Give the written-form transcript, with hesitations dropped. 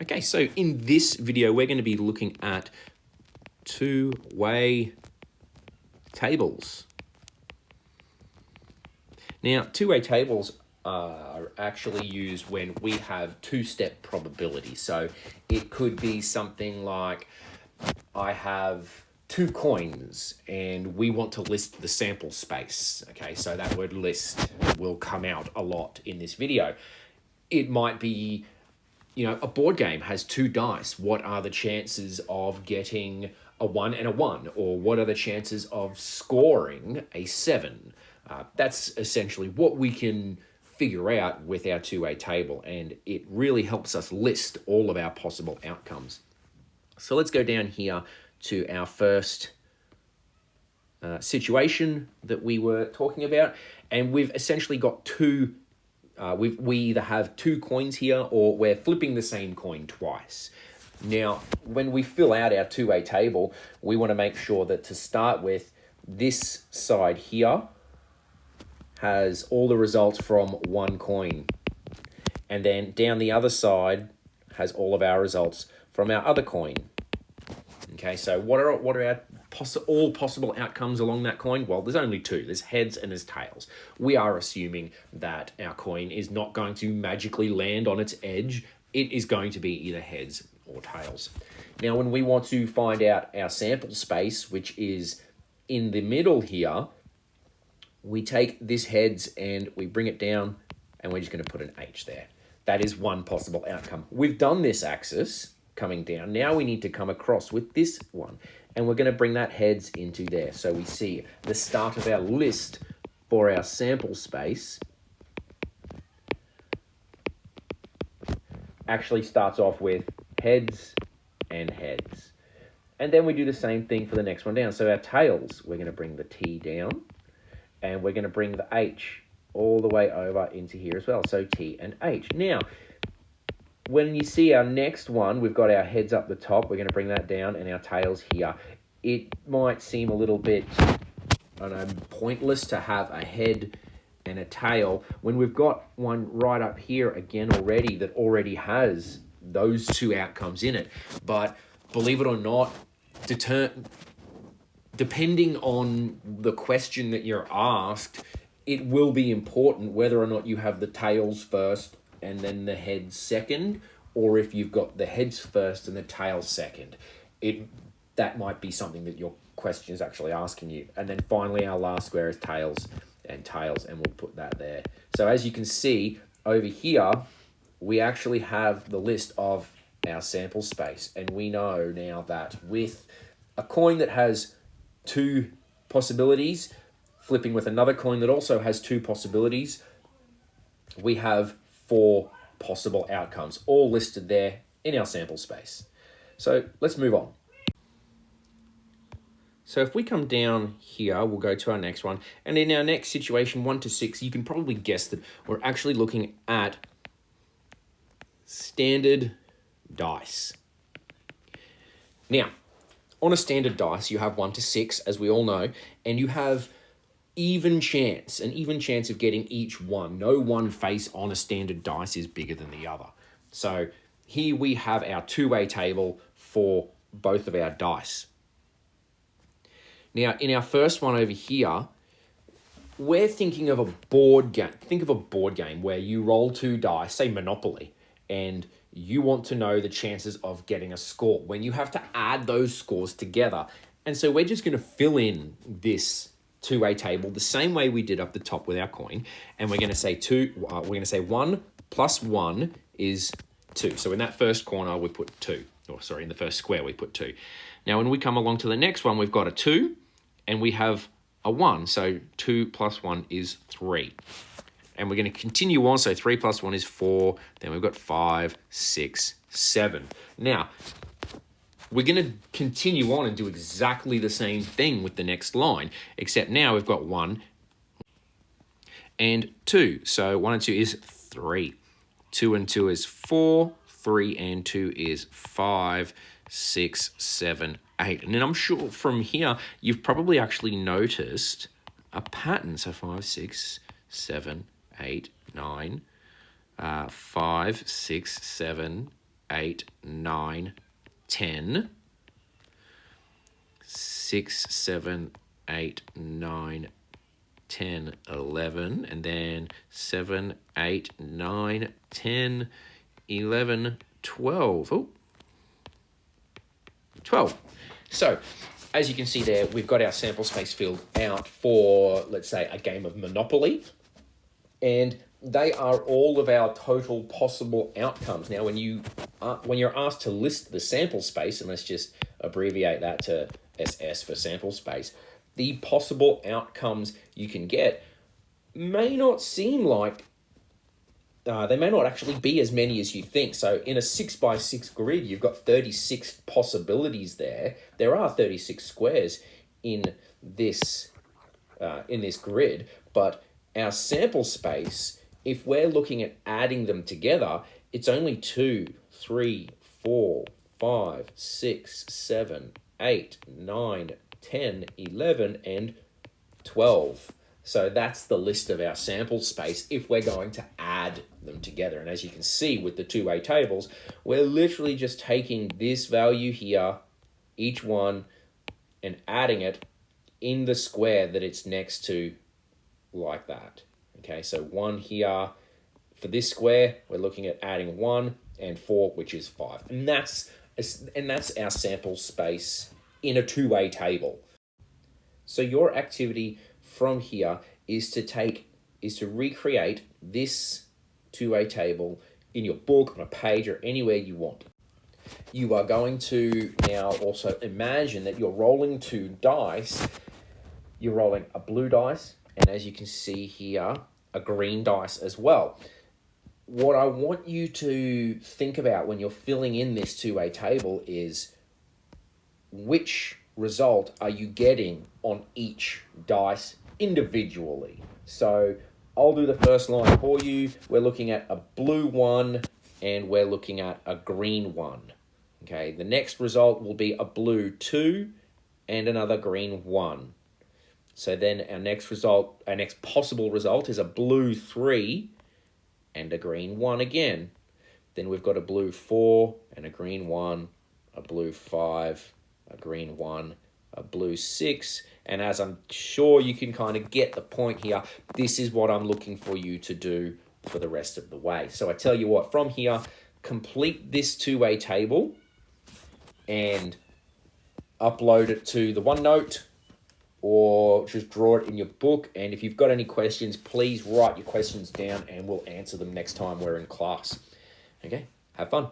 Okay, so in this video, we're going to be looking at two-way tables. Now, two-way tables are actually used when we have two-step probability. So it could be something like, I have two coins and we want to list the sample space. Okay, so that word list will come out a lot in this video. It might be, a board game has two dice. What are the chances of getting a 1 and a 1? Or what are the chances of scoring a 7? That's essentially what we can figure out with our two-way table, and it really helps us list all of our possible outcomes. So let's go down here to our first situation that we were talking about, and we've essentially got two. We either have two coins here or we're flipping the same coin twice. Now, when we fill out our two-way table, we want to make sure that to start with, this side here has all the results from one coin. And then down the other side has all of our results from our other coin. Okay, so what are our all possible outcomes along that coin? Well, there's only two. There's heads and there's tails. We are assuming that our coin is not going to magically land on its edge. It is going to be either heads or tails. Now, when we want to find out our sample space, which is in the middle here, we take this heads and we bring it down, and we're just going to put an H there. That is one possible outcome. We've done this axis coming down. Now we need to come across with this one, and we're going to bring that heads into there. So we see the start of our list for our sample space actually starts off with heads and heads. And then we do the same thing for the next one down. So our tails, we're going to bring the T down, and we're going to bring the H all the way over into here as well. So T and H. Now, when you see our next one, we've got our heads up the top. We're going to bring that down, and our tails here. It might seem a little bit, pointless to have a head and a tail when we've got one right up here again already that already has those two outcomes in it. But believe it or not, depending on the question that you're asked, it will be important whether or not you have the tails first and then the heads second, or if you've got the heads first and the tails second. That might be something that your question is actually asking you. And then finally, our last square is tails, and we'll put that there. So as you can see over here, we actually have the list of our sample space, and we know now that with a coin that has two possibilities, flipping with another coin that also has two possibilities, we have 4 possible outcomes, all listed there in our sample space. So let's move on. So if we come down here, we'll go to our next one. And in our next situation, 1 to 6, you can probably guess that we're actually looking at standard dice. Now, on a standard dice, you have 1 to 6, as we all know, and you have an even chance of getting each one. No one face on a standard dice is bigger than the other. So here we have our two-way table for both of our dice. Now, in our first one over here, we're thinking of a board game. Think of a board game where you roll 2 dice, say Monopoly, and you want to know the chances of getting a score when you have to add those scores together. And so we're just going to fill in this two-way table the same way we did up the top with our coin, and we're going to say 1 plus 1 is 2. So in that first corner we put 2, in the first square we put 2. Now when we come along to the next one, we've got a 2 and we have a 1, so 2 plus 1 is 3. And we're going to continue on, so 3 plus 1 is 4, then we've got 5, 6, 7. Now, we're going to continue on and do exactly the same thing with the next line, except now we've got 1 and 2. So 1 and 2 is 3. 2 and 2 is 4. 3 and 2 is 5, 6, 7, 8. And then I'm sure from here, you've probably actually noticed a pattern. So 5, 6, 7, 8, 9, 5, 6, 7, 8, 9, 10. 6, 7, 8, 9, 10, 11. And then 7, 8, 9, 10, 11, 12. Oh, 12. So, as you can see there, we've got our sample space filled out for, let's say, a game of Monopoly. And they are all of our total possible outcomes. Now, when you're asked to list the sample space, and let's just abbreviate that to SS for sample space, the possible outcomes you can get may not seem like they may not actually be as many as you think. So in a 6x6 grid, you've got 36 possibilities there. There are 36 squares in this grid, but our sample space, if we're looking at adding them together, it's only 2, 3, 4, 5, 6, 7, 8, 9, 10, 11, and 12. So that's the list of our sample space if we're going to add them together. And as you can see with the two-way tables, we're literally just taking this value here, each one, and adding it in the square that it's next to, like that. Okay, so 1 here. For this square, we're looking at adding 1 and 4, which is 5. And that's our sample space in a two-way table. So your activity from here is to recreate this two-way table in your book, on a page, or anywhere you want. You are going to now also imagine that you're rolling 2 dice. You're rolling a blue dice, and as you can see here, a green dice as well. What I want you to think about when you're filling in this two-way table is which result are you getting on each dice individually. So I'll do the first line for you. We're looking at a blue 1 and we're looking at a green 1. Okay, the next result will be a blue 2 and another green 1. So then our next possible result is a blue 3 and a green 1 again. Then we've got a blue 4 and a green 1, a blue 5, a green 1, a blue 6. And as I'm sure you can kind of get the point here, this is what I'm looking for you to do for the rest of the way. So I tell you what, from here, complete this two-way table and upload it to the OneNote, or just draw it in your book. And if you've got any questions, please write your questions down and we'll answer them next time we're in class. Okay, have fun.